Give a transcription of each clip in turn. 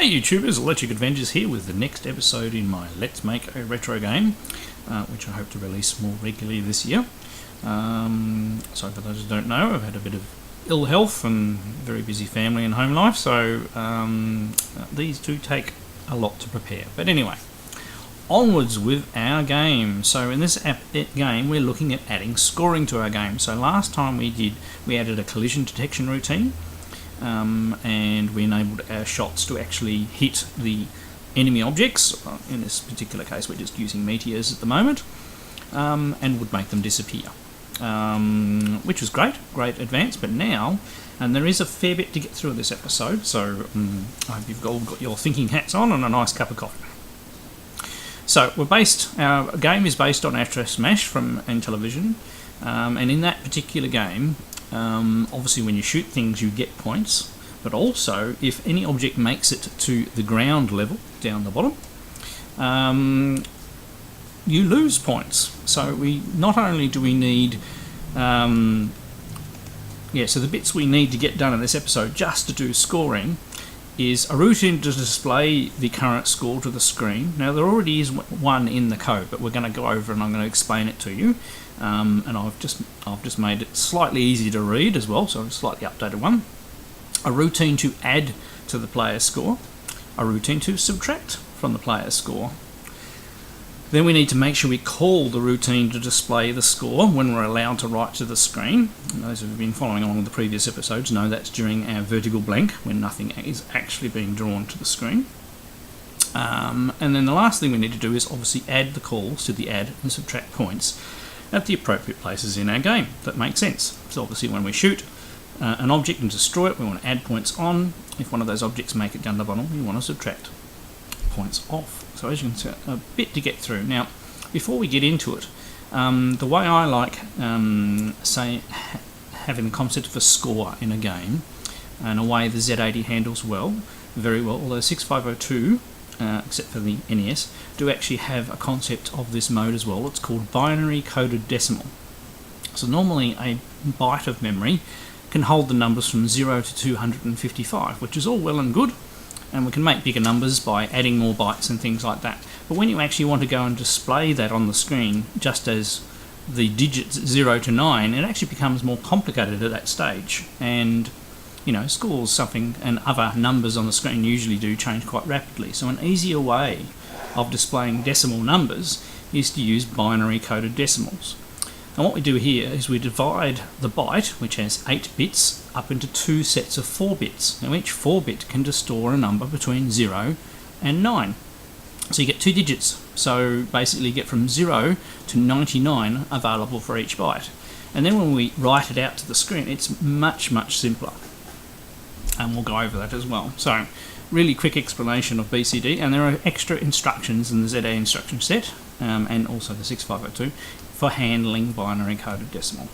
Hey YouTubers, Electric Adventures here with the next episode in my Let's Make a Retro Game, which I hope to release more regularly this year. So for those who don't know, I've had a bit of ill health and very busy family and home life, so these do take a lot to prepare. But anyway, onwards with our game. So in this game we're looking at adding scoring to our game. So last time we added a collision detection routine. And we enabled our shots to actually hit the enemy objects. In this particular case we're just using meteors at the moment, and would make them disappear, which was great advance. But now, and there is a fair bit to get through this episode, so I hope you've all got your thinking hats on and a nice cup of coffee. So our game is based on Astro Smash from Intellivision, and in that particular game, obviously when you shoot things you get points, but also if any object makes it to the ground level down the bottom, you lose points. So not only do we need so the bits we need to get done in this episode just to do scoring is a routine to display the current score to the screen. Now there already is one in the code, but we're going to go over and I'm going to explain it to you. And I've just made it slightly easier to read as well, so a slightly updated one. A routine to add to the player's score, a routine to subtract from the player's score. Then we need to make sure we call the routine to display the score when we're allowed to write to the screen. And those who have been following along with the previous episodes know that's during our vertical blank, when nothing is actually being drawn to the screen. And then the last thing we need to do is obviously add the calls to the add and subtract points at the appropriate places in our game. That makes sense. So obviously when we shoot an object and destroy it, we want to add points on. If one of those objects make it down the bottom, we want to subtract points off. So as you can see, a bit to get through. Now, before we get into it, the way I like having the concept of a score in a game, and a way the Z80 handles very well, although 6502, except for the NES, do actually have a concept of this mode as well. It's called binary coded decimal. So normally a byte of memory can hold the numbers from 0 to 255, which is all well and good, and we can make bigger numbers by adding more bytes and things like that. But when you actually want to go and display that on the screen just as the digits 0 to 9, it actually becomes more complicated at that stage, and scores something and other numbers on the screen usually do change quite rapidly. So an easier way of displaying decimal numbers is to use binary coded decimals. And what we do here is we divide the byte, which has 8 bits, up into 2 sets of 4 bits. Now each 4-bit can store a number between 0 and 9. So you get 2 digits. So basically you get from 0 to 99 available for each byte. And then when we write it out to the screen, it's much simpler. And we'll go over that as well. So, really quick explanation of BCD, and there are extra instructions in the ZA instruction set, and also the 6502, for handling binary coded decimal.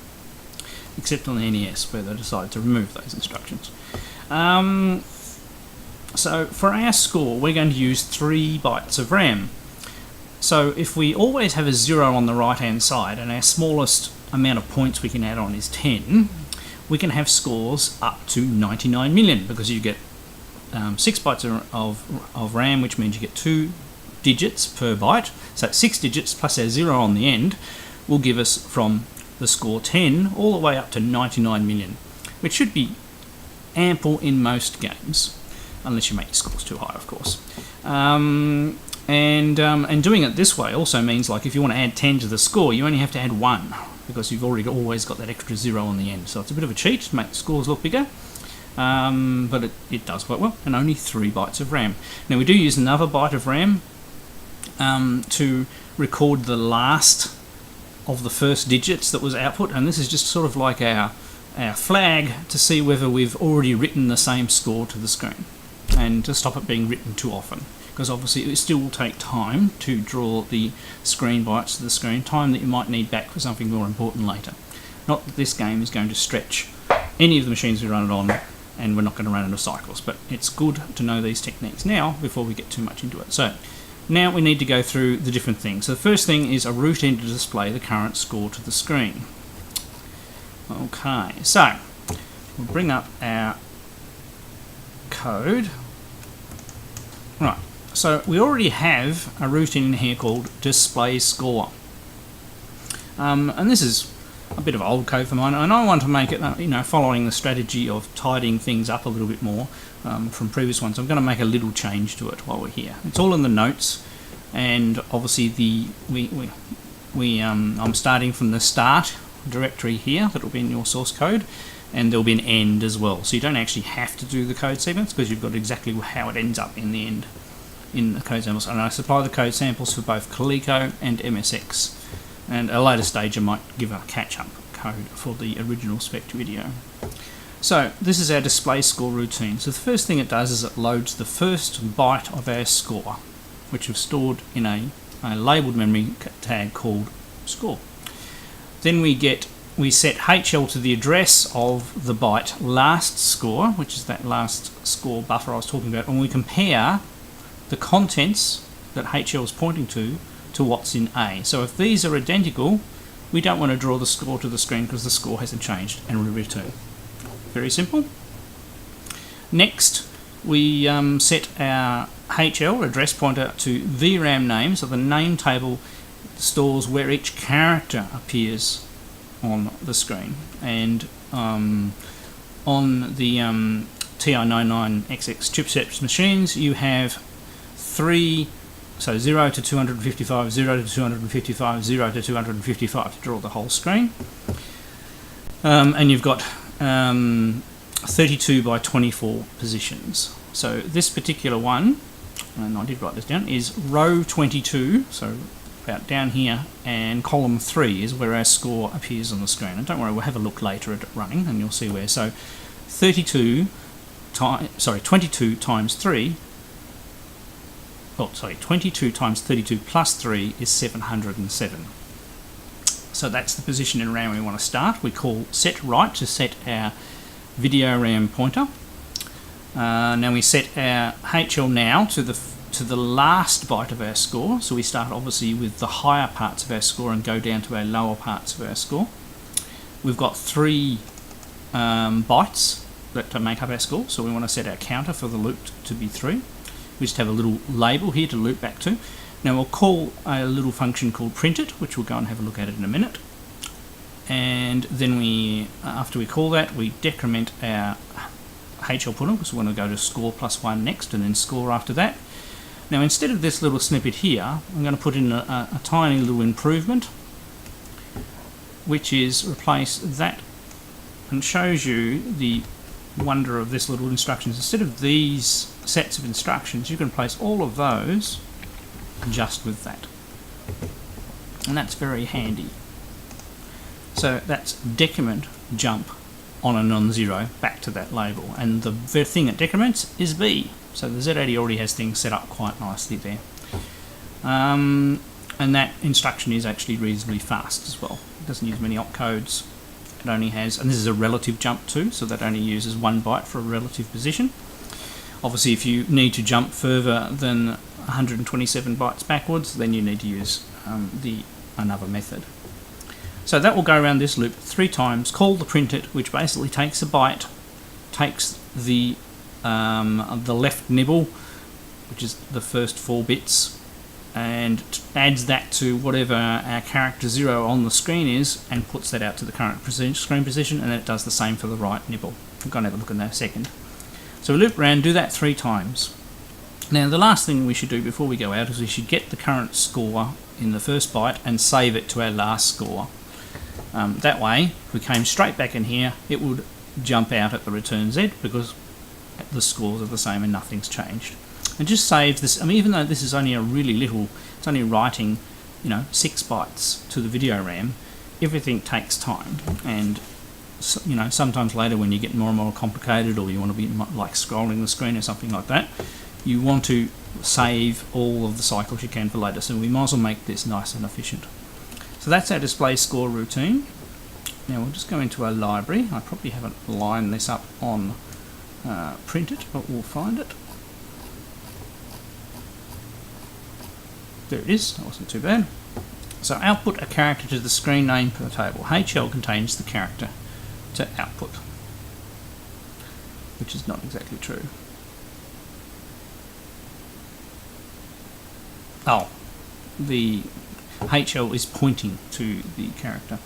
Except on the NES, where they decided to remove those instructions. So, for our score, we're going to use 3 bytes of RAM. So, if we always have a 0 on the right-hand side, and our smallest amount of points we can add on is 10, we can have scores up to 99 million, because you get 6 bytes of RAM, which means you get 2 digits per byte. So 6 digits plus our 0 on the end will give us from the score 10 all the way up to 99 million, which should be ample in most games, unless you make your scores too high, of course. And doing it this way also means, like, if you want to add 10 to the score, you only have to add 1, because you've already always got that extra 0 on the end. So it's a bit of a cheat to make the scores look bigger, but it does quite well, and only 3 bytes of RAM. Now we do use another byte of RAM to record the last of the first digits that was output, and this is just sort of like our flag to see whether we've already written the same score to the screen, and to stop it being written too often. Because obviously it still will take time to draw the screen bytes to the screen, time that you might need back for something more important later. Not that this game is going to stretch any of the machines we run it on, and we're not going to run into cycles, but it's good to know these techniques now before we get too much into it. So now we need to go through the different things. So the first thing is a routine to display the current score to the screen. Okay, so we'll bring up our code. So we already have a routine in here called display score. And this is a bit of old code for mine, and I want to make it, following the strategy of tidying things up a little bit more from previous ones. I'm going to make a little change to it while we're here. It's all in the notes, and obviously I'm starting from the start directory here that will be in your source code, and there'll be an end as well. So you don't actually have to do the code sequence because you've got exactly how it ends up in the end in the code samples. And I supply the code samples for both Coleco and MSX. And at a later stage I might give a catch-up code for the original spec video. So this is our display score routine. So the first thing it does is it loads the first byte of our score, which is stored in a labeled memory tag called score. Then we set HL to the address of the byte last score, which is that last score buffer I was talking about, and we compare the contents that HL is pointing to what's in A. So if these are identical, we don't want to draw the score to the screen because the score hasn't changed, and we return. Very simple. Next, we set our HL address pointer to VRAM name, so the name table stores where each character appears on the screen. And on the TI-99XX chipset machines, you have 3. So 0 to 255, 0 to 255, 0 to 255 to draw the whole screen. And you've got 32 by 24 positions. So this particular one, and I did write this down, is row 22, so about down here, and column 3 is where our score appears on the screen. And don't worry, we'll have a look later at it running and you'll see where. So 22 times 3, 22 times 32 plus 3 is 707. So that's the position in RAM we want to start. We call set right to set our video RAM pointer. Now we set our HL now to the last byte of our score. So we start obviously with the higher parts of our score and go down to our lower parts of our score. We've got 3 bytes that make up our score, so we want to set our counter for the loop to be 3. We just have a little label here to loop back to. Now we'll call a little function called printed, which we'll go and have a look at it in a minute. And then after we call that, we decrement our HL pointer, because we want to go to score plus 1 next, and then score after that. Now instead of this little snippet here, I'm going to put in a tiny little improvement, which is replace that, and shows you the wonder of this little instructions. Instead of these sets of instructions, you can place all of those just with that, and that's very handy. So that's decrement jump on a non-zero back to that label, and the thing it decrements is B, so the Z80 already has things set up quite nicely there. And that instruction is actually reasonably fast as well. It doesn't use many opcodes. It only has, and this is a relative jump too, so that only uses 1 byte for a relative position. Obviously if you need to jump further than 127 bytes backwards, then you need to use another method. So that will go around this loop 3 times, call the printed, which basically takes a byte, takes the left nibble, which is the first 4 bits, and adds that to whatever our character 0 on the screen is, and puts that out to the current screen position, and it does the same for the right nibble. We're going to have a look in that in a second. So we loop around, do that 3 times. Now the last thing we should do before we go out is we should get the current score in the first byte and save it to our last score. That way, if we came straight back in here, it would jump out at the return Z because the scores are the same and nothing's changed. And just save this. I mean, even though this is only a really little, it's only writing, 6 bytes to the video RAM. Everything takes time, and sometimes later when you get more and more complicated, or you want to be like scrolling the screen or something like that, you want to save all of the cycles you can for later. So we might as well make this nice and efficient. So that's our display score routine. Now we'll just go into our library. I probably haven't lined this up on printed, but we'll find it. There it is, that wasn't too bad. So output a character to the screen name per table. HL contains the character to output, which is not exactly true. Oh, the HL is pointing to the character.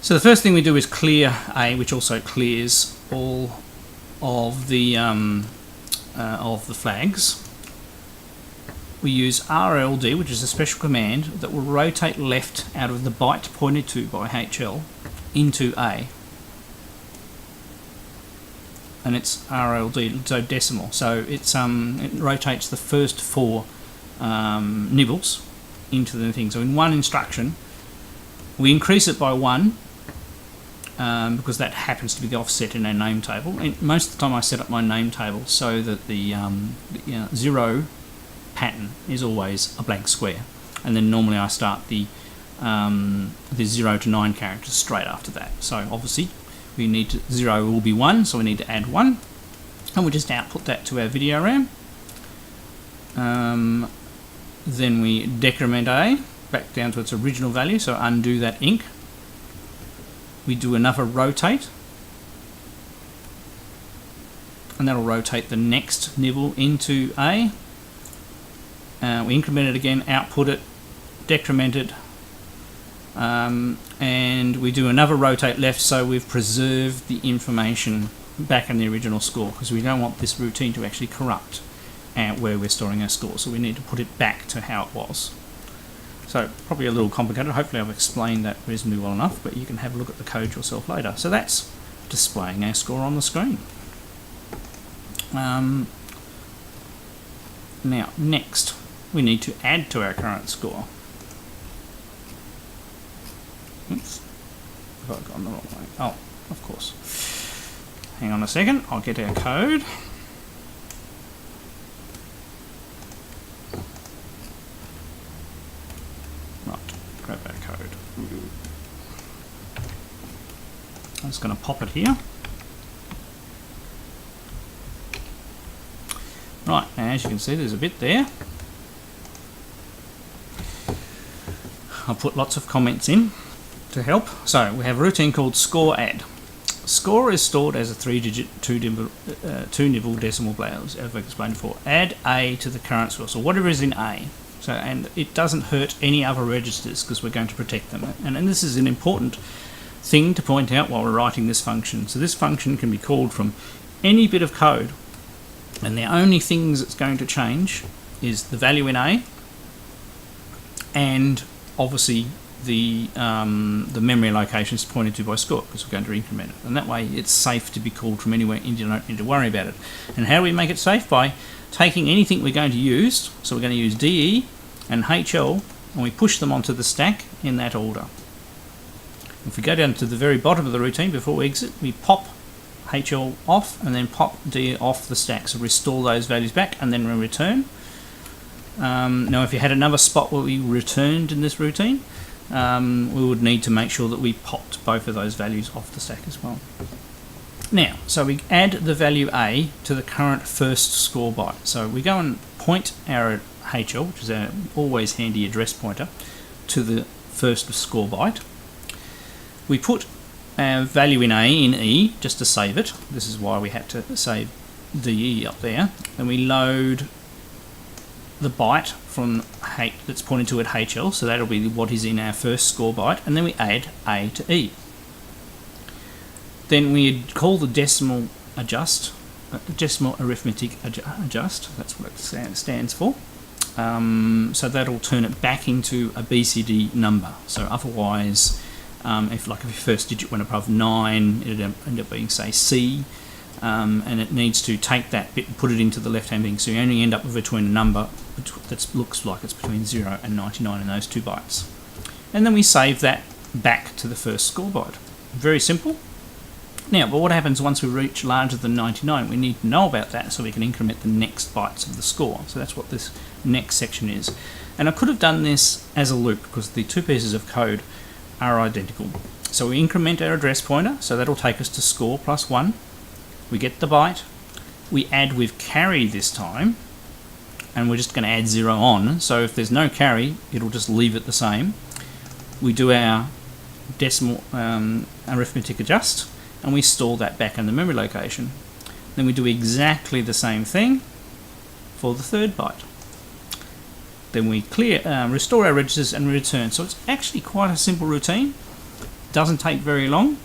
So the first thing we do is clear A, which also clears all of the flags. We use RLD, which is a special command that will rotate left out of the byte pointed to by HL into A. And it's RLD, so decimal. So it's it rotates the first 4 nibbles into the thing. So in one instruction, we increase it by 1 because that happens to be the offset in our name table. And most of the time, I set up my name table so that the 0 pattern is always a blank square, and then normally I start the 0 to 9 characters straight after that. So obviously we need to, 0 will be 1, so we need to add 1, and we just output that to our video RAM. Then we decrement A back down to its original value, so undo that ink. We do another rotate, and that'll rotate the next nibble into A. We increment it again, output it, decrement it, and we do another rotate left, so we've preserved the information back in the original score, because we don't want this routine to actually corrupt where we're storing our score, so we need to put it back to how it was. So probably a little complicated. Hopefully I've explained that reasonably well enough, but you can have a look at the code yourself later. So that's displaying our score on the screen. Now next we need to add to our current score. Oops, have I gone the wrong way? Oh, of course. Hang on a second, I'll get our code. Right, grab our code. I'm just going to pop it here. Right, now as you can see, there's a bit there. I'll put lots of comments in to help. So we have a routine called score add. Score is stored as a 3-digit 2-nibble decimal place, as I've explained before. Add A to the current score, so whatever is in A. So, and it doesn't hurt any other registers because we're going to protect them. And this is an important thing to point out while we're writing this function. So this function can be called from any bit of code, and the only things it's going to change is the value in A, and obviously the memory location is pointed to by score, because we're going to increment it, and that way it's safe to be called from anywhere and you don't need to worry about it. And how do we make it safe? By taking anything we're going to use, so we're going to use DE and HL, and we push them onto the stack in that order. If we go down to the very bottom of the routine before we exit, we pop HL off and then pop DE off the stack, so restore those values back and then we return. Now if you had another spot where we returned in this routine, we would need to make sure that we popped both of those values off the stack as well. Now, so we add the value A to the current first score byte. So we go and point our HL, which is our always handy address pointer, to the first score byte. We put our value in A in E just to save it. This is why we had to save DE up there. And we load the byte from that's pointed to at HL, so that'll be what is in our first score byte, and then we add A to E. Then we call the decimal adjust, the decimal arithmetic adjust, that's what it stands for. So that'll turn it back into a BCD number. So otherwise, if your first digit went above 9, it'd end up being, say, C, and it needs to take that bit and put it into the left-hand thing. So you only end up with between a number that looks like it's between 0 and 99 in those 2 bytes. And then we save that back to the first score byte. Very simple. Now, but what happens once we reach larger than 99? We need to know about that so we can increment the next bytes of the score. So that's what this next section is. And I could have done this as a loop because the 2 pieces of code are identical. So we increment our address pointer, so that'll take us to score plus 1. We get the byte. We add with carry this time, and we're just going to add 0 on. So if there's no carry, it'll just leave it the same. We do our decimal arithmetic adjust, and we store that back in the memory location. Then we do exactly the same thing for the third byte. Then we restore our registers and return. So it's actually quite a simple routine. Doesn't take very long.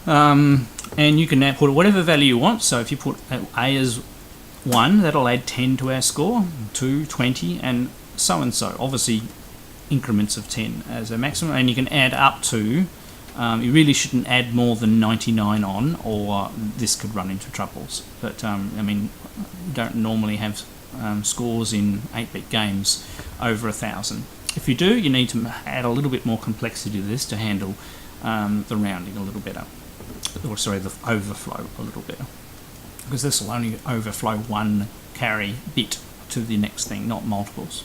And you can now put whatever value you want. So if you put A as 1, that'll add 10 to our score, 2, 20, and so. Obviously, increments of 10 as a maximum, and you can add up to, you really shouldn't add more than 99 on, or this could run into troubles. But, I mean, you don't normally have scores in 8-bit games over 1,000. If you do, you need to add a little bit more complexity to this to handle the rounding a little better. Or sorry, the overflow a little better. Because this will only overflow one carry bit to the next thing, not multiples.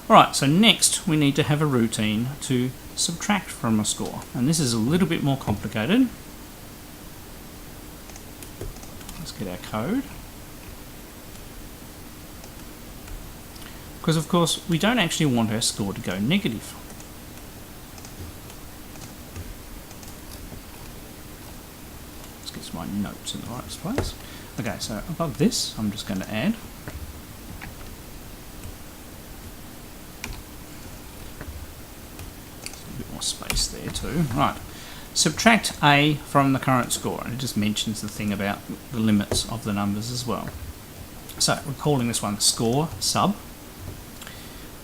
Alright, so next we need to have a routine to subtract from a score. And this is a little bit more complicated. Let's get our code. Because of course we don't actually want our score to go negative. Let's get my notes in the right place. Okay, so above this I'm just going to add space there too. Right, subtract A from the current score, and it just mentions the thing about the limits of the numbers as well. So we're calling this one score sub.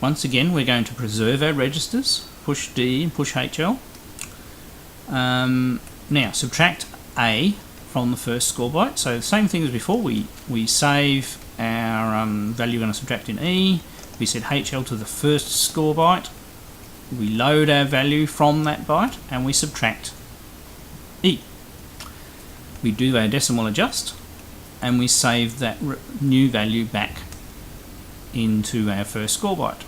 Once again we're going to preserve our registers, push D and push HL. Now subtract A from the first score byte, so the same thing as before, we save our value we're going to subtract in E, we set HL to the first score byte, we load our value from that byte and we subtract E. We do our decimal adjust and we save that new value back into our first score byte.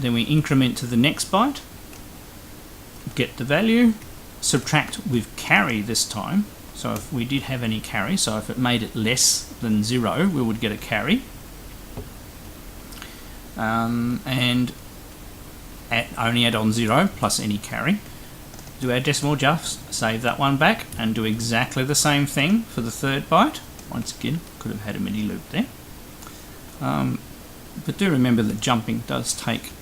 Then we increment to the next byte, get the value, subtract with carry this time. So if we did have any carry, so if it made it less than 0, we would get a carry. And only add on 0 plus any carry. Do our decimal adjust, save that one back, and do exactly the same thing for the third byte. Once again, could have had a mini loop there. But do remember that jumping does take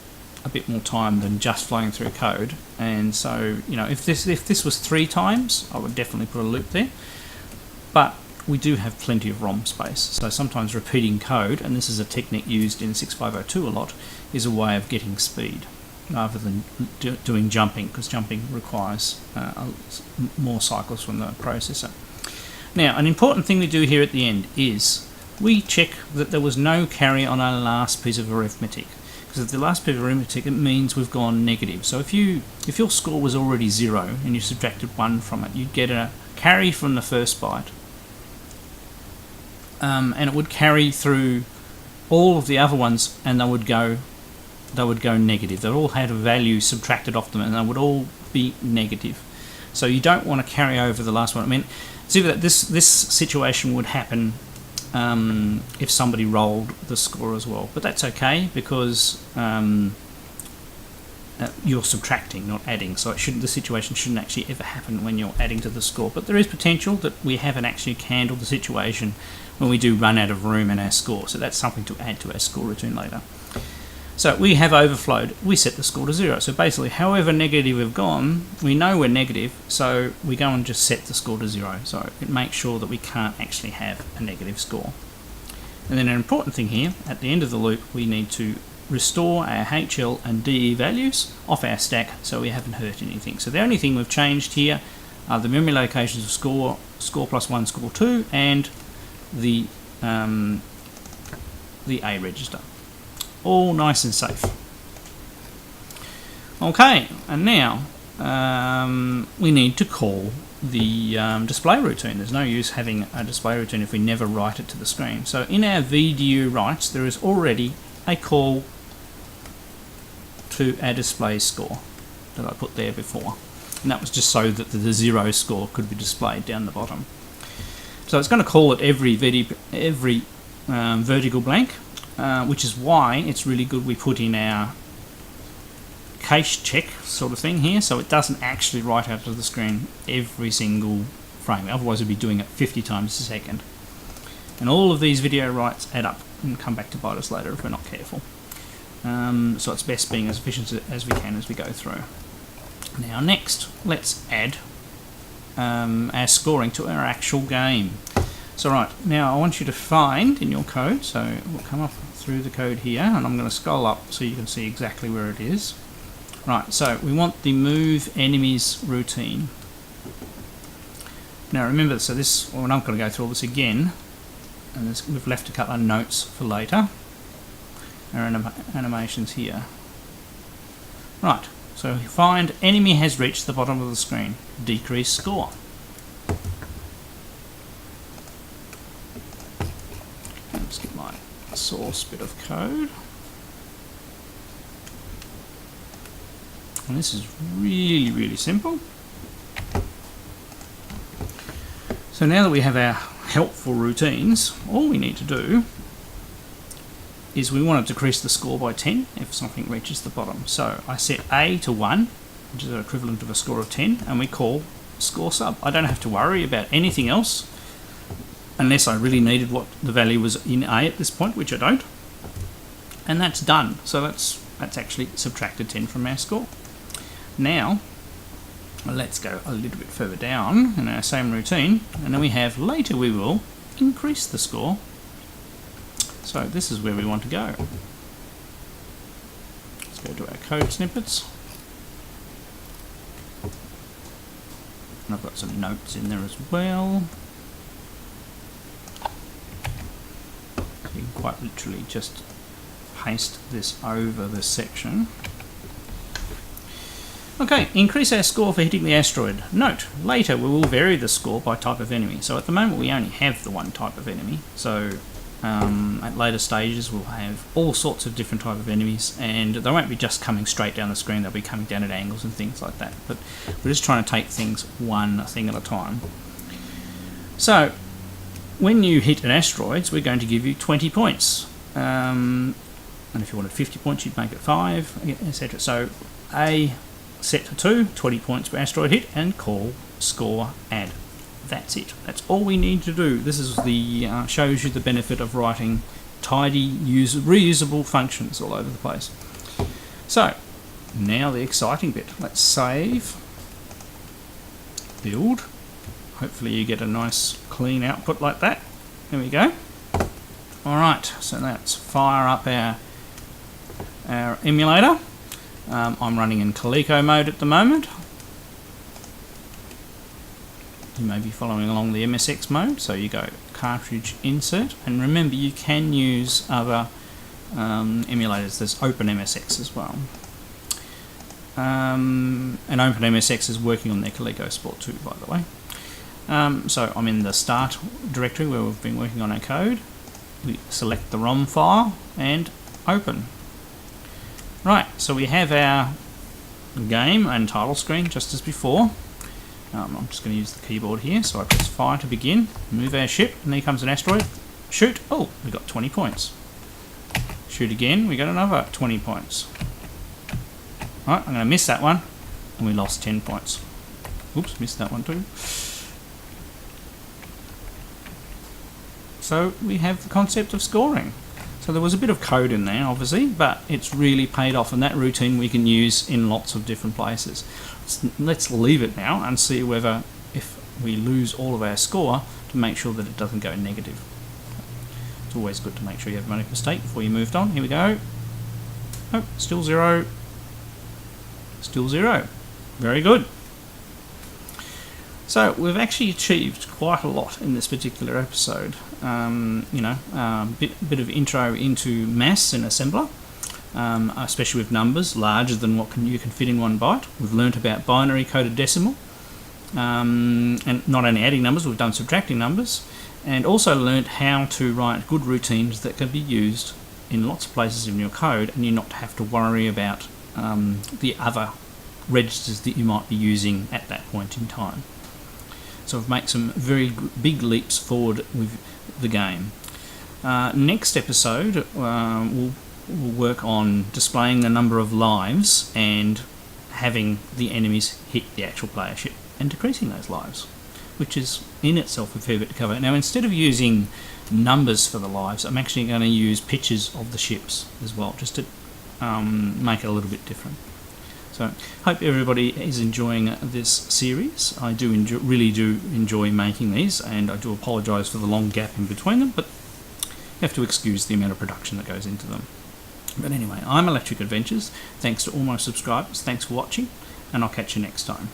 a bit more time than just flowing through code, and so if this was 3 times, I would definitely put a loop there. But we do have plenty of ROM space, so sometimes repeating code, and this is a technique used in 6502 a lot, is a way of getting speed rather than doing jumping, because jumping requires more cycles from the processor. Now, an important thing we do here at the end is we check that there was no carry on our last piece of arithmetic, because if the last piece of arithmetic, it means we've gone negative. So if your score was already 0 and you subtracted 1 from it, you'd get a carry from the first byte, and it would carry through all of the other ones, and they would go negative. They all had a value subtracted off them, and they would all be negative. So you don't want to carry over the last one. I mean, see that this situation would happen if somebody rolled the score as well, but that's okay, because you're subtracting, not adding, so the situation shouldn't actually ever happen when you're adding to the score. But there is potential that we haven't actually handled the situation when we do run out of room in our score, so that's something to add to our score routine later. So we have overflowed, we set the score to 0. So basically, however negative we've gone, we know we're negative, so we go and just set the score to 0. So it makes sure that we can't actually have a negative score. And then an important thing here, at the end of the loop, we need to restore our HL and DE values off our stack so we haven't hurt anything. So the only thing we've changed here are the memory locations of score plus 1, score 2, and the A register. All nice and safe. Okay, and now we need to call the display routine. There's no use having a display routine if we never write it to the screen. So in our VDU writes, there is already a call to our display score that I put there before, and that was just so that the 0 score could be displayed down the bottom. So it's going to call it every vertical blank, which is why it's really good we put in our case check sort of thing here, so it doesn't actually write out to the screen every single frame. Otherwise we'd be doing it 50 times a second. And all of these video writes add up and come back to bite us later if we're not careful. So it's best being as efficient as we can as we go through. Now next, let's add our scoring to our actual game. So right, now I want you to find in your code, so we'll come up through the code here, and I'm going to scroll up so you can see exactly where it is. Right, so we want the move enemies routine. Now remember, so this, well, I'm not going to go through all this again, and we've left a couple of notes for later. Our animations here. Right, so find enemy has reached the bottom of the screen. Decrease score. Let's get my source bit of code. And this is really, really simple. So now that we have our helpful routines, all we need to do is we want to decrease the score by 10 if something reaches the bottom. So I set A to 1, which is the equivalent of a score of 10, and we call score sub. I don't have to worry about anything else unless I really needed what the value was in A at this point, which I don't. And that's done. So that's actually subtracted 10 from our score. Now, let's go a little bit further down in our same routine, and then we have later we will increase the score. So this is where we want to go. Let's go to our code snippets. And I've got some notes in there as well. You can quite literally just paste this over this section. Okay, increase our score for hitting the asteroid. Note, later we will vary the score by type of enemy. So at the moment we only have the one type of enemy. So at later stages we'll have all sorts of different type of enemies, and they won't be just coming straight down the screen, they'll be coming down at angles and things like that. But we're just trying to take things one thing at a time. So when you hit an asteroids, we're going to give you 20 points. And if you wanted 50 points, you'd make it 5, etc. So A set to 2, 20 points per asteroid hit, and call score add. That's it. That's all we need to do. This is the shows you the benefit of writing tidy, reusable functions all over the place. So now the exciting bit. Let's save, build. Hopefully you get a nice clean output like that. There we go. Alright, so let's fire up our emulator. I'm running in Coleco mode at the moment. You may be following along the MSX mode, so you go cartridge insert, and remember you can use other emulators. There's OpenMSX as well. And OpenMSX is working on their Coleco Sport 2, by the way. So I'm in the start directory where we've been working on our code. We select the ROM file and open. Right, so we have our game and title screen just as before. I'm just going to use the keyboard here, so I press fire to begin, move our ship, and there comes an asteroid. Shoot! Oh, we got 20 points. Shoot again, we got another 20 points. Right, I'm going to miss that one, and we lost 10 points. Oops, missed that one too. So we have the concept of scoring. So there was a bit of code in there, obviously, but it's really paid off, and that routine we can use in lots of different places. Let's leave it now and see whether, if we lose all of our score, to make sure that it doesn't go negative. It's always good to make sure you haven't made a mistake before you moved on. Here we go. Oh, still 0. Still 0. Very good. So we've actually achieved quite a lot in this particular episode. Bit of intro into maths in assembler, especially with numbers larger than what you can fit in 1 byte. We've learnt about binary coded decimal, and not only adding numbers, we've done subtracting numbers, and also learnt how to write good routines that can be used in lots of places in your code, and you not have to worry about the other registers that you might be using at that point in time. So we've made some very big leaps forward with the game. Next episode, we'll work on displaying the number of lives and having the enemies hit the actual player ship and decreasing those lives. which is in itself a fair bit to cover. Now, instead of using numbers for the lives, I'm actually going to use pictures of the ships as well, just to make it a little bit different. So, hope everybody is enjoying this series. I really do enjoy making these, and I do apologise for the long gap in between them, but you have to excuse the amount of production that goes into them. But anyway, I'm Electric Adventures. Thanks to all my subscribers. Thanks for watching, and I'll catch you next time.